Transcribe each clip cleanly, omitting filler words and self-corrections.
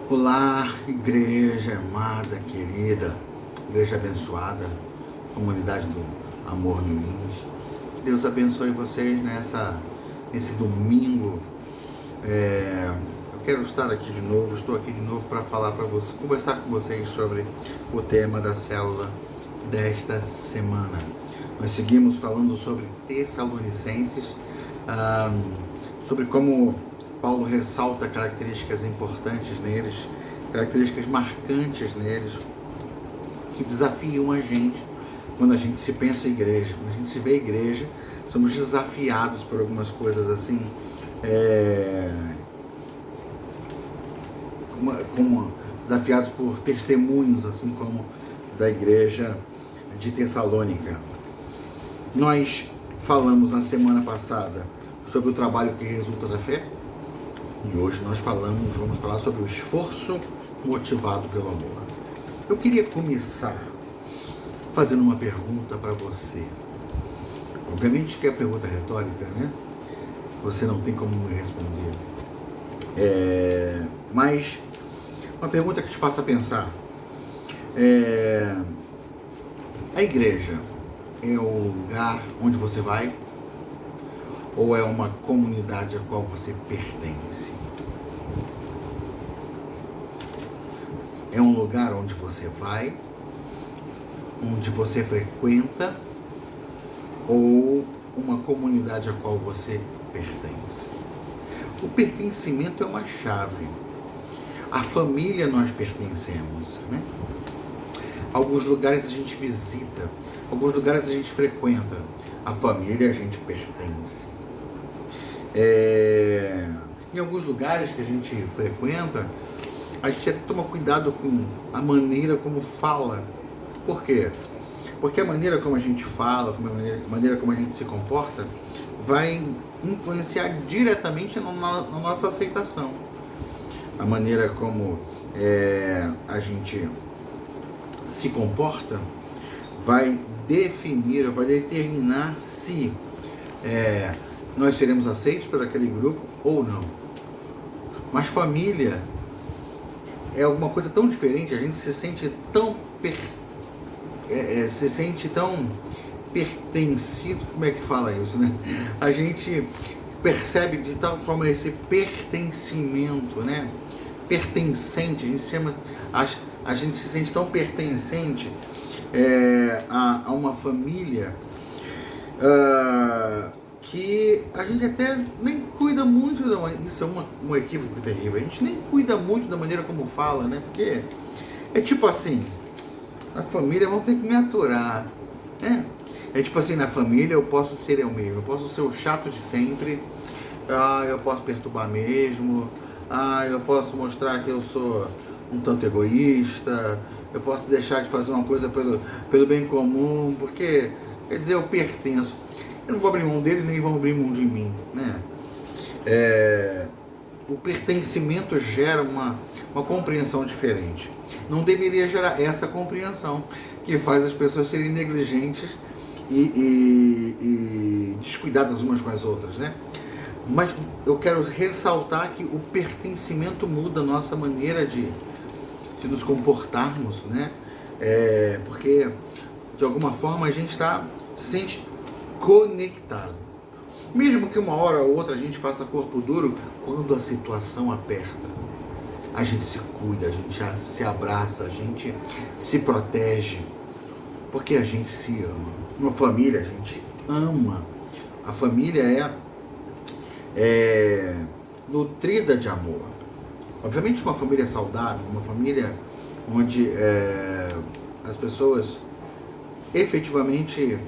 Olá, igreja amada, querida, igreja abençoada, comunidade do Amor no Lins. Deus abençoe vocês nesse domingo. Eu quero estar aqui de novo, estou aqui de novo para falar para vocês, conversar com vocês sobre o tema da célula desta semana. Nós seguimos falando sobre Tessalonicenses, sobre como Paulo ressalta características importantes neles, características marcantes neles, que desafiam a gente quando a gente se pensa em igreja. Quando a gente se vê igreja, somos desafiados por algumas coisas assim, desafiados por testemunhos, assim como da igreja de Tessalônica. Nós falamos na semana passada sobre o trabalho que resulta da fé. E hoje nós vamos falar sobre o esforço motivado pelo amor. Eu queria começar fazendo uma pergunta para você. Obviamente que é pergunta retórica, né? Você não tem como me responder. Mas uma pergunta que te faça pensar. A igreja é o lugar onde você vai? Ou é uma comunidade a qual você pertence? É um lugar onde você vai, onde você frequenta, ou uma comunidade a qual você pertence? O pertencimento é uma chave. A família nós pertencemos, né? Alguns lugares a gente visita, alguns lugares a gente frequenta. A família a gente pertence. Em alguns lugares que a gente frequenta, a gente até toma cuidado com a maneira como fala. Por quê? Porque a maneira como a gente fala, a maneira como a gente se comporta, vai influenciar diretamente na nossa aceitação. A maneira como a gente se comporta vai definir, vai determinar se nós seremos aceitos por aquele grupo ou não. Mas família é alguma coisa tão diferente, a gente se sente tão pertencido, como é que fala isso, né? A gente percebe de tal forma esse pertencimento, né? Pertencente, a gente se sente tão pertencente a uma família, que a gente até nem cuida muito, isso é um equívoco terrível, a gente nem cuida muito da maneira como fala, né? Porque é tipo assim, na família vão ter que me aturar, né? É tipo assim, na família eu posso ser eu mesmo, eu posso ser o chato de sempre, eu posso perturbar mesmo, eu posso mostrar que eu sou um tanto egoísta, eu posso deixar de fazer uma coisa pelo bem comum, porque, quer dizer, eu pertenço. Eu não vou abrir mão deles, nem vão abrir mão de mim, né? O pertencimento gera uma compreensão diferente. Não deveria gerar essa compreensão que faz as pessoas serem negligentes e descuidadas umas com as outras, né? Mas eu quero ressaltar que o pertencimento muda a nossa maneira de nos comportarmos, né? Porque de alguma forma a gente se sente conectado. Mesmo que uma hora ou outra a gente faça corpo duro, quando a situação aperta, a gente se cuida, a gente já se abraça, a gente se protege, porque a gente se ama. Uma família a gente ama. A família é nutrida de amor. Obviamente uma família saudável, uma família onde as pessoas efetivamente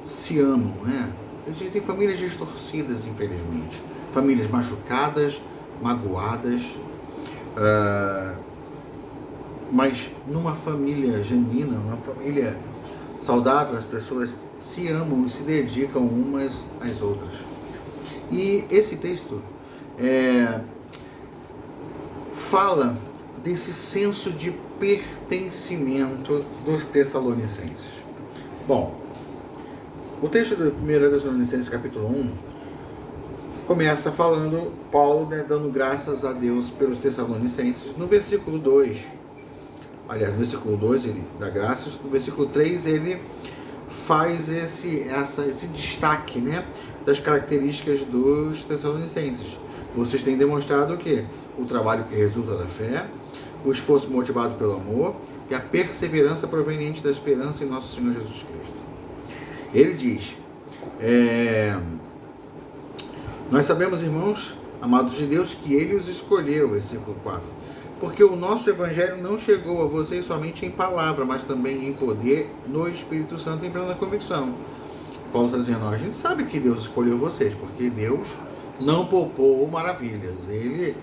se amam, né? Existem famílias distorcidas, infelizmente. Famílias machucadas, magoadas. Mas numa família genuína, numa família saudável, as pessoas se amam e se dedicam umas às outras. E esse texto fala desse senso de pertencimento dos Tessalonicenses. Bom, o texto do 1 Tessalonicenses capítulo 1 começa falando, Paulo, né, dando graças a Deus pelos Tessalonicenses. No versículo 2, aliás, no versículo 2 ele dá graças, no versículo 3 ele faz esse destaque, né, das características dos Tessalonicenses. Vocês têm demonstrado o quê? O trabalho que resulta da fé, o esforço motivado pelo amor e a perseverança proveniente da esperança em nosso Senhor Jesus Cristo. Ele diz, nós sabemos, irmãos, amados de Deus, que Ele os escolheu, versículo 4, porque o nosso Evangelho não chegou a vocês somente em palavra, mas também em poder, no Espírito Santo, em plena convicção. Paulo está dizendo, a gente sabe que Deus escolheu vocês, porque Deus não poupou maravilhas. Ele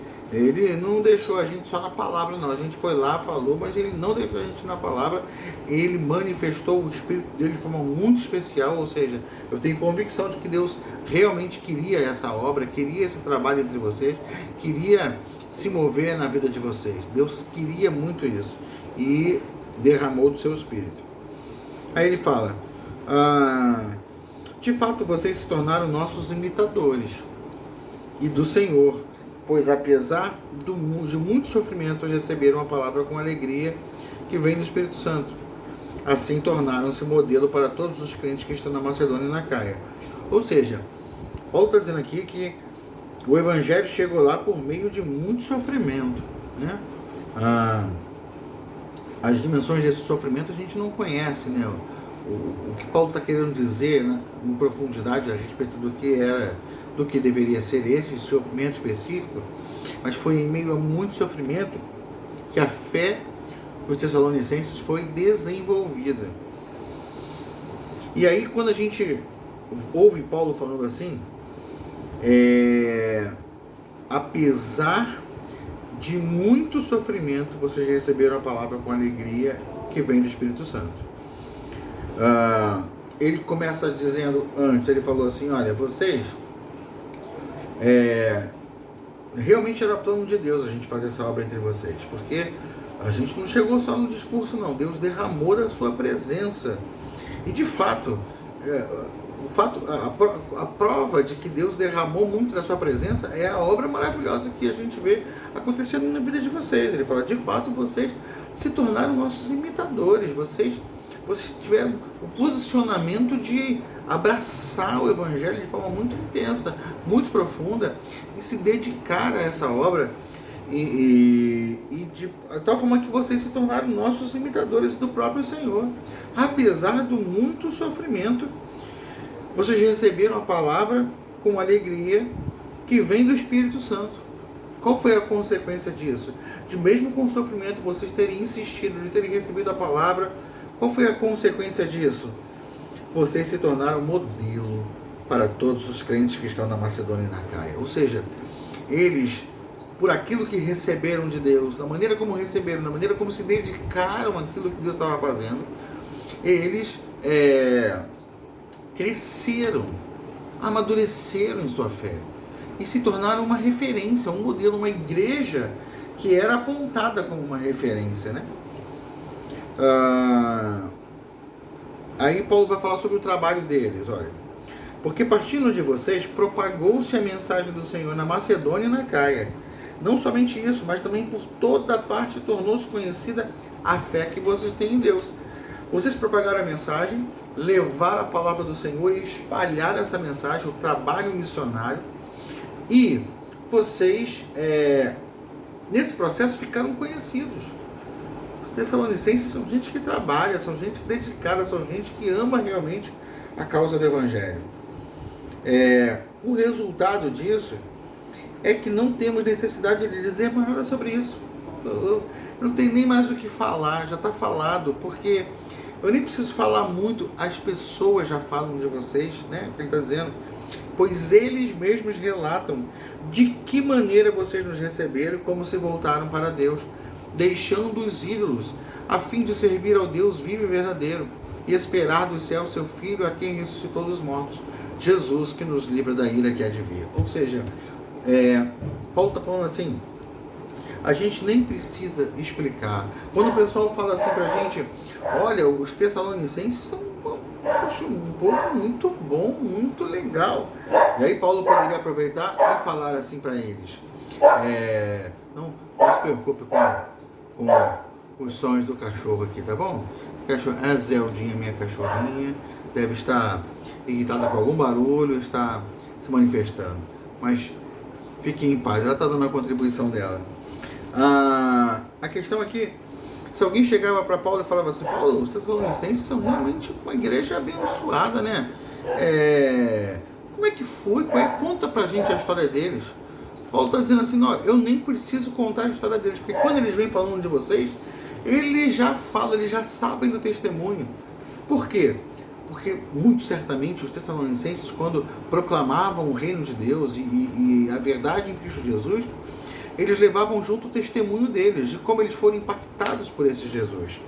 não deixou a gente só na palavra, não. A gente foi lá, falou, mas Ele não deixou a gente na palavra. Ele manifestou o Espírito dele de forma muito especial, ou seja, eu tenho convicção de que Deus realmente queria essa obra, queria esse trabalho entre vocês, queria se mover na vida de vocês. Deus queria muito isso e derramou do seu Espírito. Aí ele fala, de fato vocês se tornaram nossos imitadores e do Senhor, pois apesar de muito sofrimento receberam a palavra com alegria que vem do Espírito Santo. Assim tornaram-se modelo para todos os crentes que estão na Macedônia e na Caia. Ou seja, Paulo está dizendo aqui que o Evangelho chegou lá por meio de muito sofrimento, né? As dimensões desse sofrimento a gente não conhece, né? O que Paulo está querendo dizer, né, em profundidade a respeito do que deveria ser esse sofrimento específico, mas foi em meio a muito sofrimento que a fé dos Tessalonicenses foi desenvolvida. E aí, quando a gente ouve Paulo falando assim, apesar de muito sofrimento, vocês receberam a palavra com alegria que vem do Espírito Santo. Ele começa dizendo, antes ele falou assim, olha, vocês realmente era plano de Deus a gente fazer essa obra entre vocês, porque a gente não chegou só no discurso, não. Deus derramou da sua presença. E de fato, a prova de que Deus derramou muito da sua presença é a obra maravilhosa que a gente vê acontecendo na vida de vocês. Ele fala, de fato, vocês se tornaram nossos imitadores, vocês tiveram o posicionamento de abraçar o Evangelho de forma muito intensa, muito profunda, e se dedicar a essa obra, e de tal forma que vocês se tornaram nossos imitadores do próprio Senhor. Apesar do muito sofrimento, vocês receberam a palavra com alegria que vem do Espírito Santo. Qual foi a consequência disso? De mesmo com o sofrimento, vocês terem insistido, de terem recebido a palavra. Qual foi a consequência disso? Vocês se tornaram modelo para todos os crentes que estão na Macedônia e na Caia. Ou seja, eles, por aquilo que receberam de Deus, da maneira como receberam, da maneira como se dedicaram àquilo que Deus estava fazendo, eles cresceram, amadureceram em sua fé e se tornaram uma referência, um modelo, uma igreja que era apontada como uma referência, né? Aí Paulo vai falar sobre o trabalho deles, olha. Porque partindo de vocês, propagou-se a mensagem do Senhor na Macedônia e na Caia. Não somente isso, mas também por toda parte tornou-se conhecida a fé que vocês têm em Deus. Vocês propagaram a mensagem, levaram a palavra do Senhor e espalharam essa mensagem, o trabalho missionário. E vocês, nesse processo, ficaram conhecidos. Os Tessalonicenses são gente que trabalha, são gente dedicada, são gente que ama realmente a causa do Evangelho. O resultado disso é que não temos necessidade de dizer mais nada sobre isso. Eu não tenho nem mais o que falar, já está falado, porque eu nem preciso falar muito, as pessoas já falam de vocês, né? O que ele está dizendo. Pois eles mesmos relatam de que maneira vocês nos receberam, como se voltaram para Deus, deixando os ídolos, a fim de servir ao Deus vivo e verdadeiro, e esperar do céu seu Filho, a quem ressuscitou dos mortos, Jesus, que nos livra da ira que há de vir. Ou seja, Paulo está falando assim, a gente nem precisa explicar. Quando o pessoal fala assim pra gente, olha, os Tessalonicenses são um povo muito bom, muito legal. E aí Paulo poderia aproveitar e falar assim para eles, não se preocupe com os sons do cachorro aqui, tá bom? A Zeldinha, minha cachorrinha, deve estar irritada com algum barulho, está se manifestando, mas fiquem em paz, ela está dando a contribuição dela. A questão aqui, se alguém chegava para Paulo e falava assim, Paulo, os Tessalonicenses são realmente uma igreja abençoada, né? Como é que foi? Conta pra gente a história deles. Paulo está dizendo assim, não, eu nem preciso contar a história deles, porque quando eles vêm falando de vocês, eles já falam, eles já sabem do testemunho. Por quê? Porque muito certamente os Tessalonicenses, quando proclamavam o reino de Deus e a verdade em Cristo Jesus, eles levavam junto o testemunho deles, de como eles foram impactados por esse Jesus.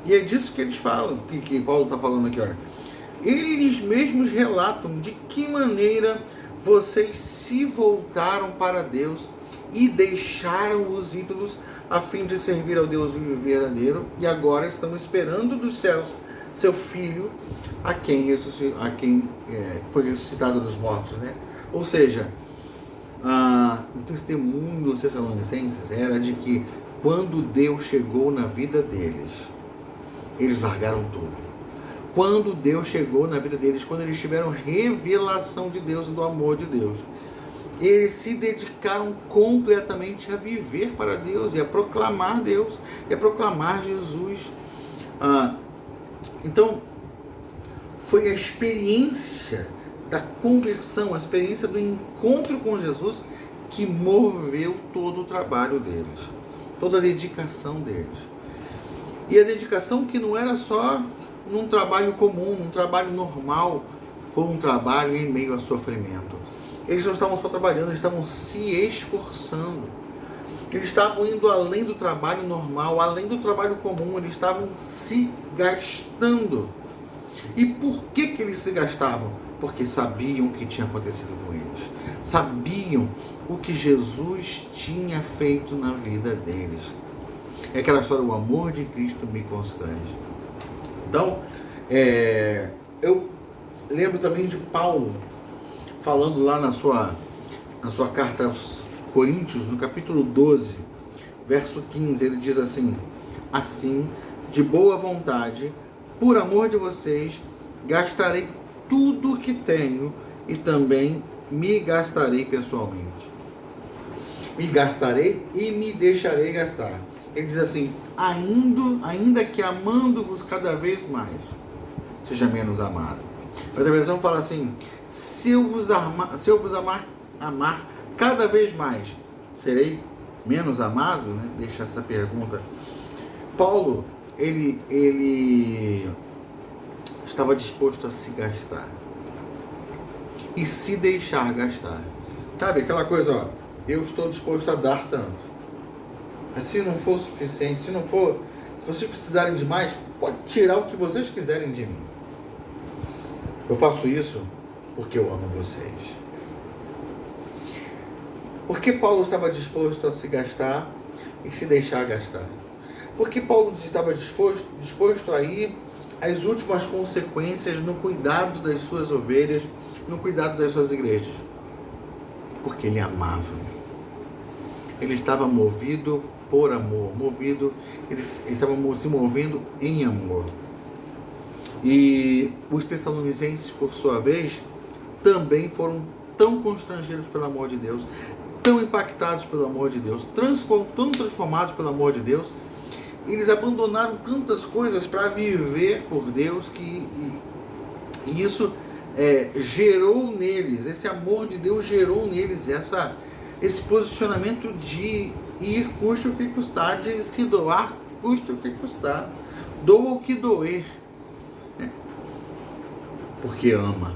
E é disso que eles falam, que Paulo está falando aqui, olha. Eles mesmos relatam de que maneira vocês se voltaram para Deus e deixaram os ídolos a fim de servir ao Deus vivo e verdadeiro, e agora estão esperando dos céus seu Filho, a quem foi ressuscitado dos mortos, né? Ou seja, o testemunho dos Tessalonicenses era de que quando Deus chegou na vida deles, eles largaram tudo. Quando Deus chegou na vida deles, quando eles tiveram revelação de Deus e do amor de Deus, eles se dedicaram completamente a viver para Deus e a proclamar Deus e a proclamar Jesus. Então, foi a experiência da conversão, a experiência do encontro com Jesus que moveu todo o trabalho deles, toda a dedicação deles. E a dedicação que não era só num trabalho comum, num trabalho normal, foi um trabalho em meio a sofrimento. Eles não estavam só trabalhando, eles estavam se esforçando. Eles estavam indo além do trabalho normal, além do trabalho comum, eles estavam se gastando. E por que eles se gastavam? Porque sabiam o que tinha acontecido com eles. Sabiam o que Jesus tinha feito na vida deles. É aquela história, o amor de Cristo me constrange. Então, eu lembro também de Paulo, falando lá na sua carta aos Coríntios, no capítulo 12, verso 15, ele diz assim, assim, de boa vontade, por amor de vocês, gastarei tudo o que tenho e também me gastarei pessoalmente. Me gastarei e me deixarei gastar. Ele diz assim, ainda que amando-vos cada vez mais, seja menos amado. Outra versão fala assim, se eu vos amar cada vez mais, serei menos amado? Né? Deixa essa pergunta. Paulo, ele estava disposto a se gastar e se deixar gastar. Sabe, aquela coisa, ó, eu estou disposto a dar tanto. Mas se não for suficiente, se vocês precisarem de mais, pode tirar o que vocês quiserem de mim. Eu faço isso porque eu amo vocês. Por que Paulo estava disposto a se gastar e se deixar gastar? Porque Paulo estava disposto a ir às últimas consequências no cuidado das suas ovelhas, no cuidado das suas igrejas. Porque ele amava. Ele estava movido por amor, eles estavam se movendo em amor. E os Tessalonicenses, por sua vez, também foram tão constrangidos pelo amor de Deus, tão impactados pelo amor de Deus, tão transformados pelo amor de Deus, eles abandonaram tantas coisas para viver por Deus, e isso gerou neles, esse amor de Deus gerou neles esse posicionamento de ir custe o que custar, de se doar custe o que custar, doa o que doer, porque ama,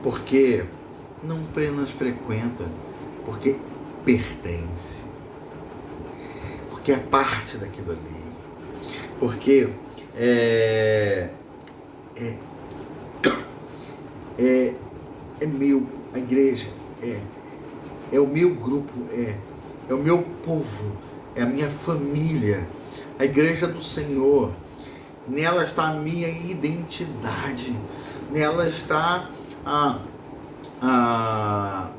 porque não apenas frequenta, porque pertence, porque é parte daquilo ali, porque é meu, a igreja é o meu grupo, é o meu povo, é a minha família, a igreja do Senhor. Nela está a minha identidade, nela está a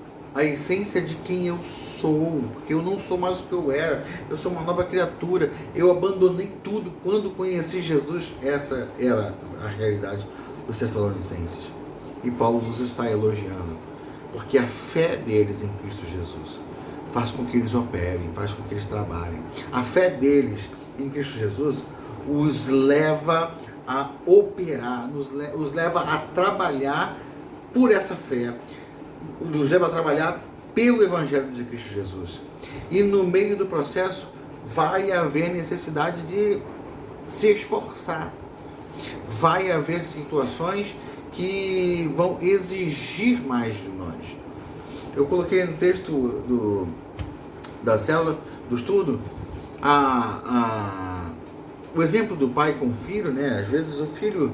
essência de quem eu sou, porque eu não sou mais o que eu era, eu sou uma nova criatura, eu abandonei tudo quando conheci Jesus. Essa era a realidade dos Tessalonicenses. E Paulo nos está elogiando, porque a fé deles em Cristo Jesus faz com que eles operem, faz com que eles trabalhem. A fé deles em Cristo Jesus os leva a operar, os leva a trabalhar por essa fé, nos leva a trabalhar pelo Evangelho de Cristo Jesus. E no meio do processo vai haver necessidade de se esforçar. Vai haver situações que vão exigir mais de nós. Eu coloquei no texto da célula, do estudo, o exemplo do pai com o filho, né? Às vezes o filho,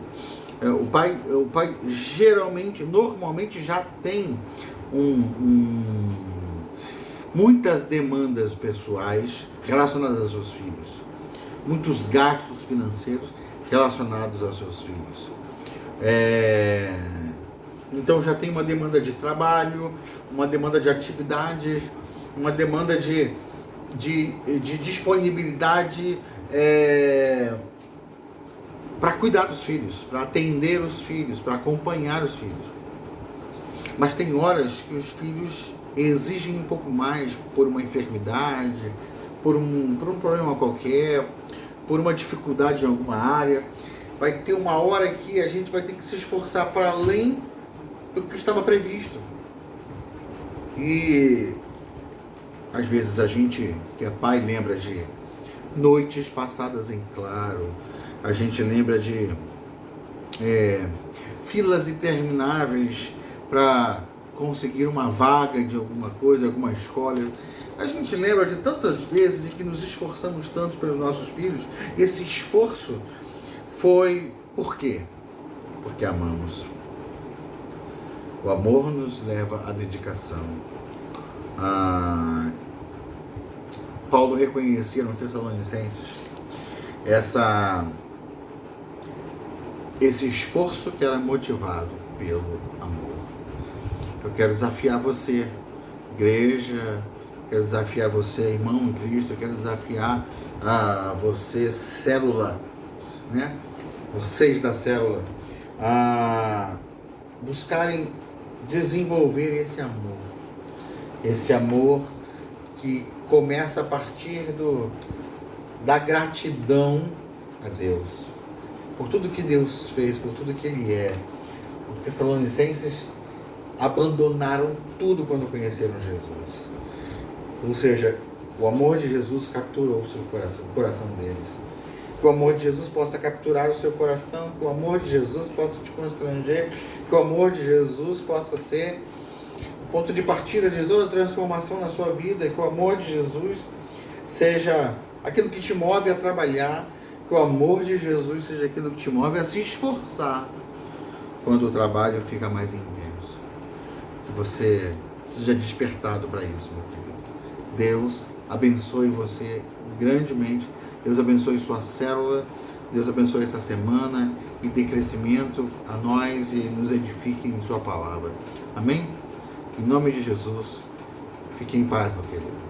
o pai geralmente, normalmente já tem muitas demandas pessoais relacionadas aos seus filhos, muitos gastos financeiros relacionados aos seus filhos. Então já tem uma demanda de trabalho, uma demanda de atividades, uma demanda de disponibilidade para cuidar dos filhos, para atender os filhos, para acompanhar os filhos. Mas tem horas que os filhos exigem um pouco mais por uma enfermidade, por um problema qualquer, por uma dificuldade em alguma área. Vai ter uma hora que a gente vai ter que se esforçar para além do que estava previsto. E às vezes a gente, que é pai, lembra de noites passadas em claro, a gente lembra de filas intermináveis para conseguir uma vaga de alguma coisa, alguma escola. A gente lembra de tantas vezes em que nos esforçamos tanto pelos nossos filhos. Esse esforço foi por quê? Porque amamos. O amor nos leva à dedicação. Paulo reconhecia nos Tessalonicenses esse esforço que era motivado pelo amor. Eu quero desafiar você, igreja, quero desafiar você, irmão em Cristo, eu quero desafiar você, célula, né? Vocês da célula, a buscarem desenvolver esse amor que começa a partir da gratidão a Deus, por tudo que Deus fez, por tudo que Ele é. Os Tessalonicenses abandonaram tudo quando conheceram Jesus. Ou seja, o amor de Jesus capturou o seu coração, o coração deles. Que o amor de Jesus possa capturar o seu coração, que o amor de Jesus possa te constranger, que o amor de Jesus possa ser o ponto de partida de toda a transformação na sua vida, que o amor de Jesus seja aquilo que te move a trabalhar, que o amor de Jesus seja aquilo que te move a se esforçar quando o trabalho fica mais intenso. Que você seja despertado para isso, meu querido. Deus abençoe você grandemente. Deus abençoe sua célula, Deus abençoe essa semana e dê crescimento a nós e nos edifique em sua palavra. Amém? Em nome de Jesus, fique em paz, meu querido.